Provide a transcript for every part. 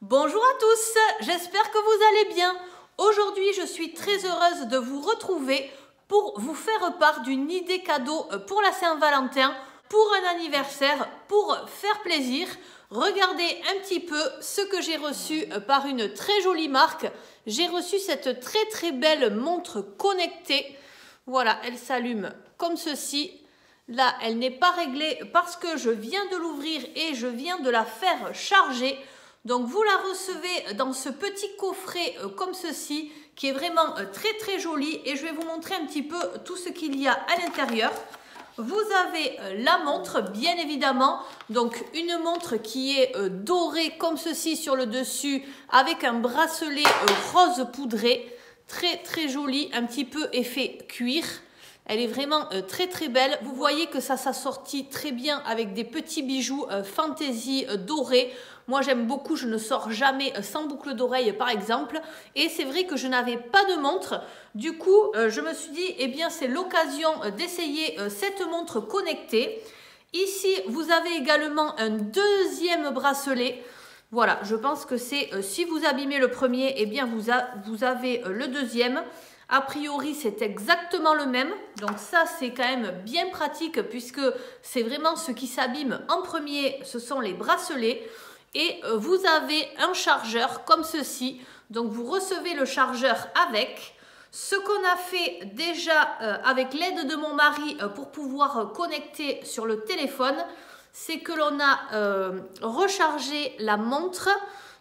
Bonjour à tous, j'espère que vous allez bien. Aujourd'hui, je suis très heureuse de vous retrouver pour vous faire part d'une idée cadeau pour la Saint-Valentin, pour un anniversaire, pour faire plaisir. Regardez un petit peu ce que j'ai reçu par une très jolie marque. J'ai reçu cette très belle montre connectée. Voilà, elle s'allume comme ceci. Là, elle n'est pas réglée parce que je viens de l'ouvrir et je viens de la faire charger. Donc, vous la recevez dans ce petit coffret comme ceci, qui est vraiment très joli. Et je vais vous montrer un petit peu tout ce qu'il y a à l'intérieur. Vous avez la montre, bien évidemment. Donc, une montre qui est dorée comme ceci sur le dessus, avec un bracelet rose poudré. Très joli, un petit peu effet cuir. Elle est vraiment très belle. Vous voyez que ça s'assortit très bien avec des petits bijoux fantaisie dorés. Moi, j'aime beaucoup, je ne sors jamais sans boucle d'oreille, par exemple. Et c'est vrai que je n'avais pas de montre. Du coup, je me suis dit, eh bien, c'est l'occasion d'essayer cette montre connectée. Ici, vous avez également un deuxième bracelet. Voilà, je pense que c'est, si vous abîmez le premier, eh bien, vous avez le deuxième. A priori, c'est exactement le même. Donc ça, c'est quand même bien pratique puisque c'est vraiment ce qui s'abîme en premier, ce sont les bracelets. Et vous avez un chargeur comme ceci. Donc vous recevez le chargeur avec. Ce qu'on a fait déjà avec l'aide de mon mari pour pouvoir connecter sur le téléphone, c'est que l'on a rechargé la montre.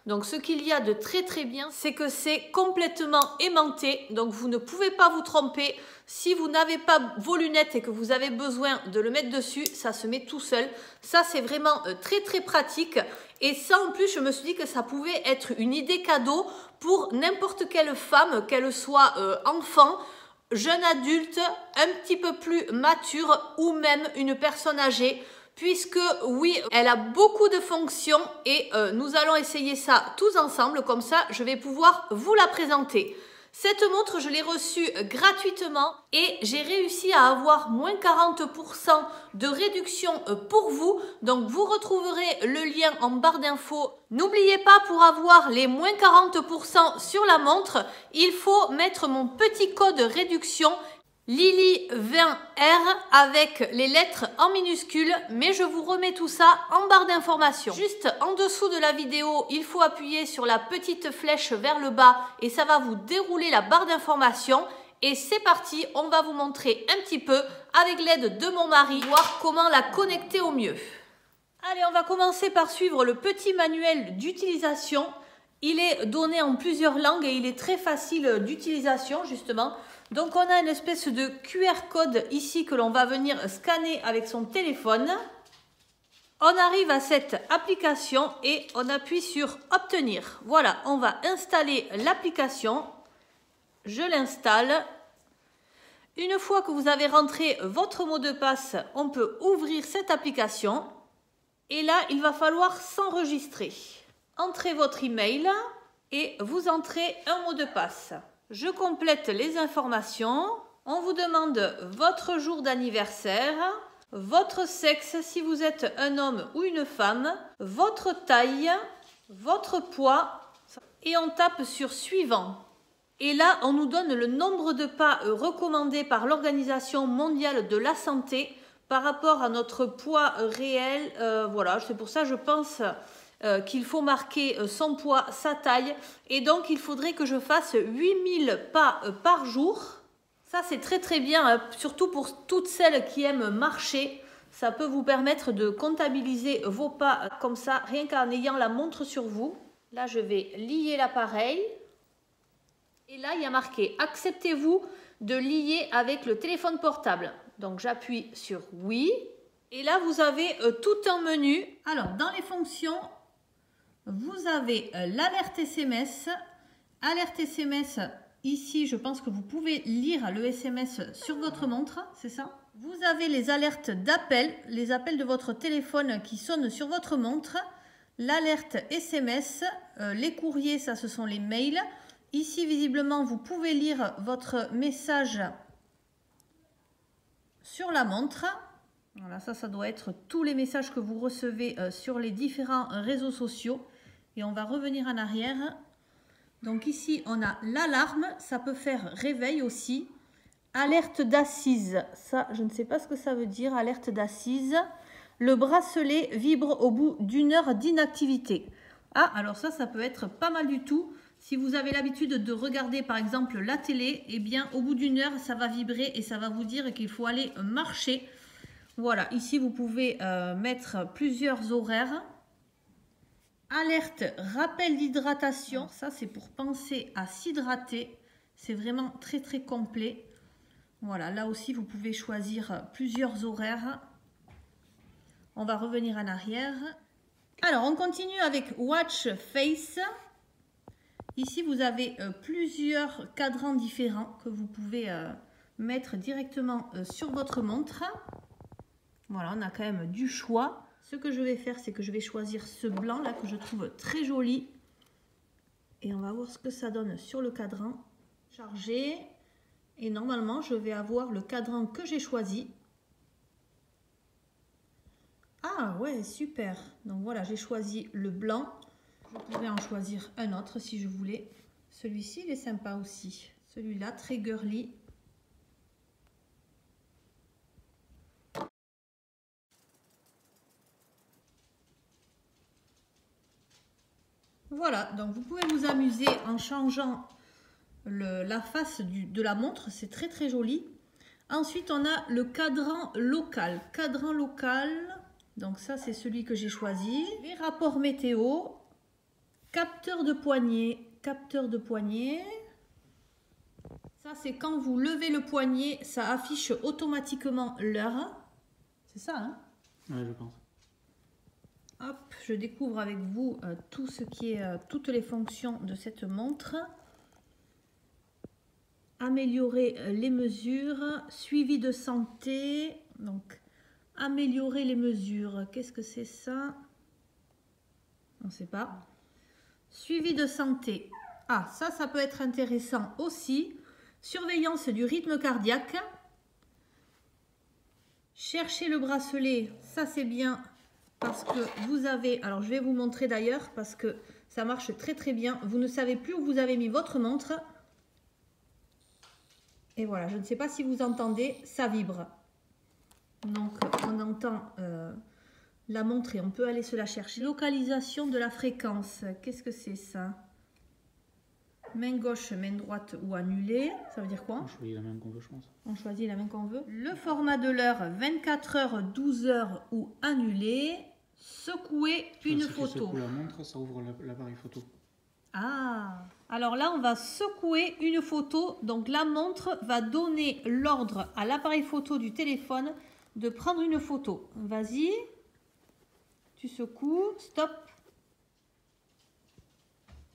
Donc ce qu'il y a de très bien, c'est que c'est complètement aimanté. Donc vous ne pouvez pas vous tromper. Si vous n'avez pas vos lunettes et que vous avez besoin de le mettre dessus, ça se met tout seul. Ça, c'est vraiment très pratique. Et ça, en plus, je me suis dit que ça pouvait être une idée cadeau pour n'importe quelle femme, qu'elle soit enfant, jeune adulte, un petit peu plus mature ou même une personne âgée. Puisque oui, elle a beaucoup de fonctions et nous allons essayer ça tous ensemble. Comme ça, je vais pouvoir vous la présenter. Cette montre, je l'ai reçue gratuitement et j'ai réussi à avoir moins 40% de réduction pour vous. Donc, vous retrouverez le lien en barre d'infos. N'oubliez pas, pour avoir les moins 40% sur la montre, il faut mettre mon petit code réduction Lily20R avec les lettres en minuscules, mais je vous remets tout ça en barre d'informations. Juste en dessous de la vidéo, il faut appuyer sur la petite flèche vers le bas et ça va vous dérouler la barre d'informations. Et c'est parti, on va vous montrer un petit peu avec l'aide de mon mari, voir comment la connecter au mieux. Allez, on va commencer par suivre le petit manuel d'utilisation. Il est donné en plusieurs langues et il est très facile d'utilisation justement. Donc on a une espèce de QR code ici que l'on va venir scanner avec son téléphone. On arrive à cette application et on appuie sur obtenir. Voilà, on va installer l'application. Je l'installe. Une fois que vous avez rentré votre mot de passe, on peut ouvrir cette application. Et là, il va falloir s'enregistrer. Entrez votre email et vous entrez un mot de passe. Je complète les informations. On vous demande votre jour d'anniversaire, votre sexe si vous êtes un homme ou une femme, votre taille, votre poids et on tape sur suivant. Et là, on nous donne le nombre de pas recommandés par l'Organisation mondiale de la santé par rapport à notre poids réel. Voilà, c'est pour ça je pense qu'il faut marquer son poids, sa taille. Et donc, il faudrait que je fasse 8000 pas par jour. Ça, c'est très bien, surtout pour toutes celles qui aiment marcher. Ça peut vous permettre de comptabiliser vos pas comme ça, rien qu'en ayant la montre sur vous. Là, je vais lier l'appareil. Et là, il y a marqué « Acceptez-vous de lier avec le téléphone portable ?» Donc, j'appuie sur « Oui ». Et là, vous avez tout un menu. Alors, dans les fonctions, vous avez l'alerte SMS. Alerte SMS, ici, je pense que vous pouvez lire le SMS sur votre montre, c'est ça? Vous avez les alertes d'appel, les appels de votre téléphone qui sonnent sur votre montre. L'alerte SMS, les courriers, ça, ce sont les mails. Ici, visiblement, vous pouvez lire votre message sur la montre. Voilà, ça doit être tous les messages que vous recevez sur les différents réseaux sociaux. Et on va revenir en arrière. Donc ici, on a l'alarme. Ça peut faire réveil aussi. Alerte d'assise. Ça, je ne sais pas ce que ça veut dire, alerte d'assise. Le bracelet vibre au bout d'1 heure d'inactivité. Ah, alors ça peut être pas mal du tout. Si vous avez l'habitude de regarder par exemple la télé, eh bien au bout d'1 heure, ça va vibrer et ça va vous dire qu'il faut aller marcher. Voilà, ici vous pouvez mettre plusieurs horaires. Alerte, rappel d'hydratation. Ça c'est pour penser à s'hydrater. C'est vraiment très très complet. Voilà, là aussi vous pouvez choisir plusieurs horaires. On va revenir en arrière. Alors, on continue avec Watch Face. Ici, vous avez plusieurs cadrans différents que vous pouvez mettre directement sur votre montre. Voilà, on a quand même du choix. Ce que je vais faire, c'est que je vais choisir ce blanc là que je trouve très joli. Et on va voir ce que ça donne sur le cadran. Chargé. Et normalement, je vais avoir le cadran que j'ai choisi. Ah ouais, super. Donc voilà, j'ai choisi le blanc. Je pourrais en choisir un autre si je voulais. Celui-ci, il est sympa aussi. Celui-là, très girly. Voilà, donc vous pouvez vous amuser en changeant la face de la montre. C'est très très joli. Ensuite, on a le cadran local. Cadran local, donc ça c'est celui que j'ai choisi. Les rapports météo. Capteur de poignet. Capteur de poignet. Ça, c'est quand vous levez le poignet, ça affiche automatiquement l'heure. C'est ça, hein? Ouais, je pense. Hop, je découvre avec vous tout ce qui est, toutes les fonctions de cette montre. Améliorer les mesures, suivi de santé. Donc, améliorer les mesures. Qu'est-ce que c'est ça? On ne sait pas. Suivi de santé. Ah, ça peut être intéressant aussi. Surveillance du rythme cardiaque. Cherchez le bracelet, ça c'est bien parce que vous avez... Alors je vais vous montrer d'ailleurs parce que ça marche très très bien. Vous ne savez plus où vous avez mis votre montre. Et voilà, je ne sais pas si vous entendez, ça vibre. Donc on entend la montre et on peut aller se la chercher. Localisation de la fréquence, qu'est-ce que c'est ça? Main gauche, main droite ou annulée. Ça veut dire quoi? On choisit la main qu'on veut, je pense. On choisit la main qu'on veut. Le format de l'heure, 24 heures, 12 heures ou annulé. Secouer une photo. Si tu secoues la montre, ça ouvre l'appareil photo. Ah, alors là, on va secouer une photo. Donc la montre va donner l'ordre à l'appareil photo du téléphone de prendre une photo. Vas-y. Tu secoues. Stop.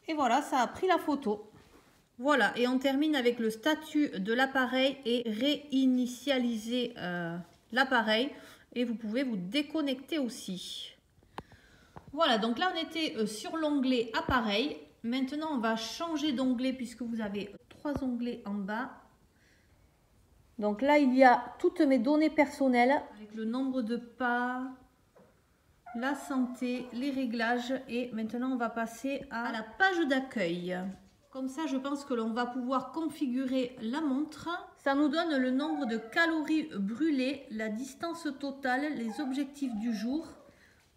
Et voilà, ça a pris la photo. Voilà, et on termine avec le statut de l'appareil et réinitialiser l'appareil. Et vous pouvez vous déconnecter aussi. Voilà, donc là on était sur l'onglet appareil. Maintenant on va changer d'onglet puisque vous avez 3 onglets en bas. Donc là il y a toutes mes données personnelles avec le nombre de pas, la santé, les réglages et maintenant on va passer à la page d'accueil. Comme ça je pense que l'on va pouvoir configurer la montre. Ça nous donne le nombre de calories brûlées, la distance totale, les objectifs du jour,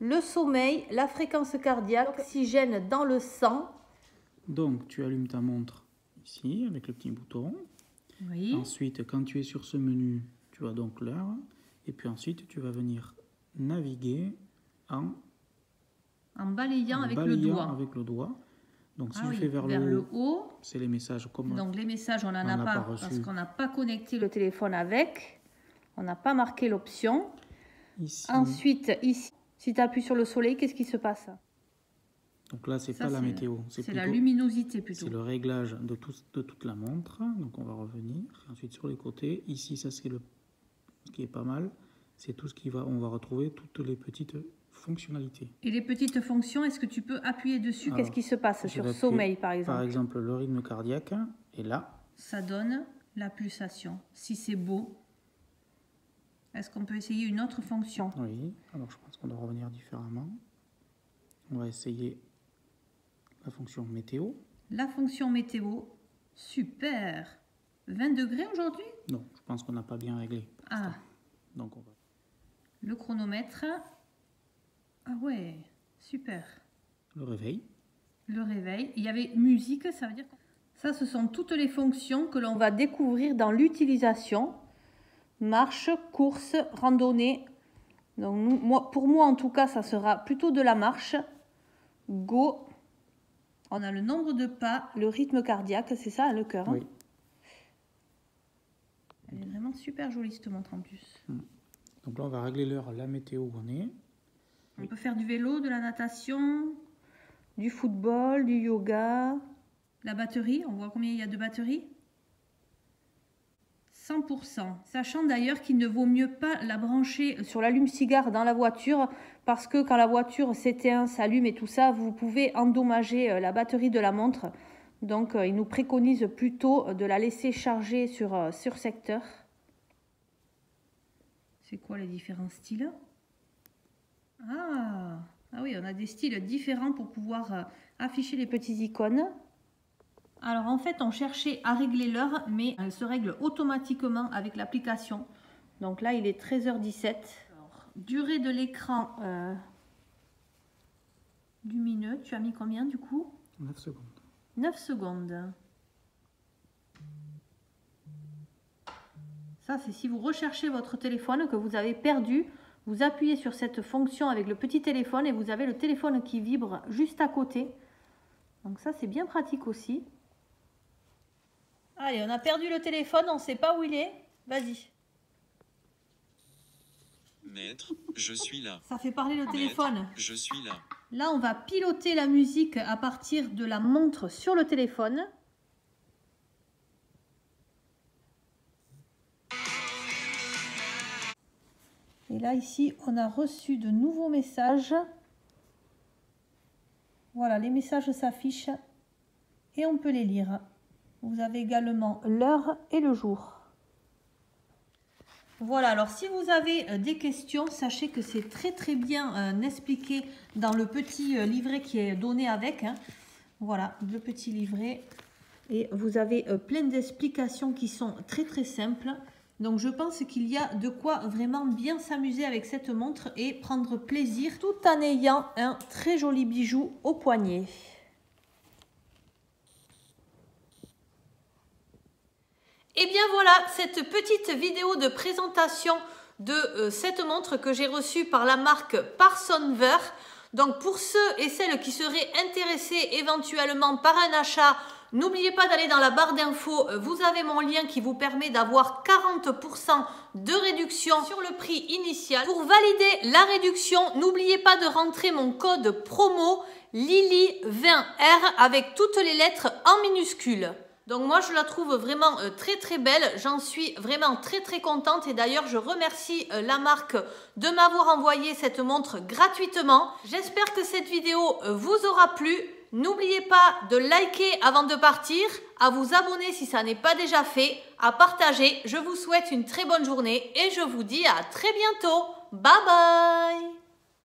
le sommeil, la fréquence cardiaque, l'oxygène dans le sang. Donc tu allumes ta montre ici avec le petit bouton. Oui. Ensuite quand tu es sur ce menu, tu as donc l'heure. Et puis ensuite tu vas venir naviguer en balayant avec le doigt. Donc si je fais vers le haut, c'est les messages comme donc les messages on n'en a pas parce qu'on n'a pas connecté le téléphone avec. On n'a pas marqué l'option. Ensuite ici, si tu appuies sur le soleil, qu'est-ce qui se passe? Donc là c'est pas la météo, c'est la luminosité plutôt. C'est le réglage de toute la montre. Donc on va revenir. Ensuite sur les côtés, ici ça c'est ce qui est pas mal. C'est tout ce on va retrouver toutes les petites fonctionnalités. Et les petites fonctions, est-ce que tu peux appuyer dessus? Qu'est-ce qui se passe sur sommeil par exemple? Par exemple, le rythme cardiaque est là. Ça donne la pulsation. Si c'est beau, est-ce qu'on peut essayer une autre fonction? Oui, alors je pense qu'on doit revenir différemment. On va essayer la fonction météo. La fonction météo, super. 20 degrés aujourd'hui? Non, je pense qu'on n'a pas bien réglé. Ah. Donc on va... Le chronomètre. Ah ouais, super. Le réveil. Le réveil. Il y avait musique, ça veut dire... Ça, ce sont toutes les fonctions que l'on va découvrir dans l'utilisation. Marche, course, randonnée. Donc, pour moi, en tout cas, ça sera plutôt de la marche. Go. On a le nombre de pas, le rythme cardiaque, c'est ça, le cœur. Oui. Hein. Elle est vraiment super jolie, cette montre en plus. Donc là, on va régler l'heure, la météo où on est. On peut faire du vélo, de la natation, du football, du yoga. La batterie, on voit combien il y a de batterie. 100%. Sachant d'ailleurs qu'il ne vaut mieux pas la brancher sur l'allume-cigare dans la voiture parce que quand la voiture s'éteint, s'allume et tout ça, vous pouvez endommager la batterie de la montre. Donc, il nous préconise plutôt de la laisser charger sur secteur. C'est quoi les différents styles? Ah oui, on a des styles différents pour pouvoir afficher les petites icônes. Alors en fait, on cherchait à régler l'heure, mais elle se règle automatiquement avec l'application. Donc là, il est 13h17. Alors, durée de l'écran lumineux, tu as mis combien du coup? 9 secondes. 9 secondes. Ça, c'est si vous recherchez votre téléphone que vous avez perdu. Vous appuyez sur cette fonction avec le petit téléphone et vous avez le téléphone qui vibre juste à côté. Donc ça, c'est bien pratique aussi. Allez, on a perdu le téléphone, on ne sait pas où il est. Vas-y. Maître, je suis là. Ça fait parler le téléphone. Maître, je suis là. Là, on va piloter la musique à partir de la montre sur le téléphone. Et là, ici, on a reçu de nouveaux messages. Voilà, les messages s'affichent et on peut les lire. Vous avez également l'heure et le jour. Voilà, alors si vous avez des questions, sachez que c'est très bien expliqué dans le petit livret qui est donné avec. Hein. Voilà, le petit livret. Et vous avez plein d'explications qui sont très simples. Donc je pense qu'il y a de quoi vraiment bien s'amuser avec cette montre et prendre plaisir tout en ayant un très joli bijou au poignet. Et bien voilà, cette petite vidéo de présentation de cette montre que j'ai reçue par la marque Parsonver. Donc pour ceux et celles qui seraient intéressés éventuellement par un achat, n'oubliez pas d'aller dans la barre d'infos, vous avez mon lien qui vous permet d'avoir 40% de réduction sur le prix initial. Pour valider la réduction, n'oubliez pas de rentrer mon code promo Lily20R avec toutes les lettres en minuscules. Donc moi je la trouve vraiment très belle, j'en suis vraiment très contente et d'ailleurs je remercie la marque de m'avoir envoyé cette montre gratuitement. J'espère que cette vidéo vous aura plu. N'oubliez pas de liker avant de partir, à vous abonner si ça n'est pas déjà fait, à partager. Je vous souhaite une très bonne journée et je vous dis à très bientôt. Bye bye!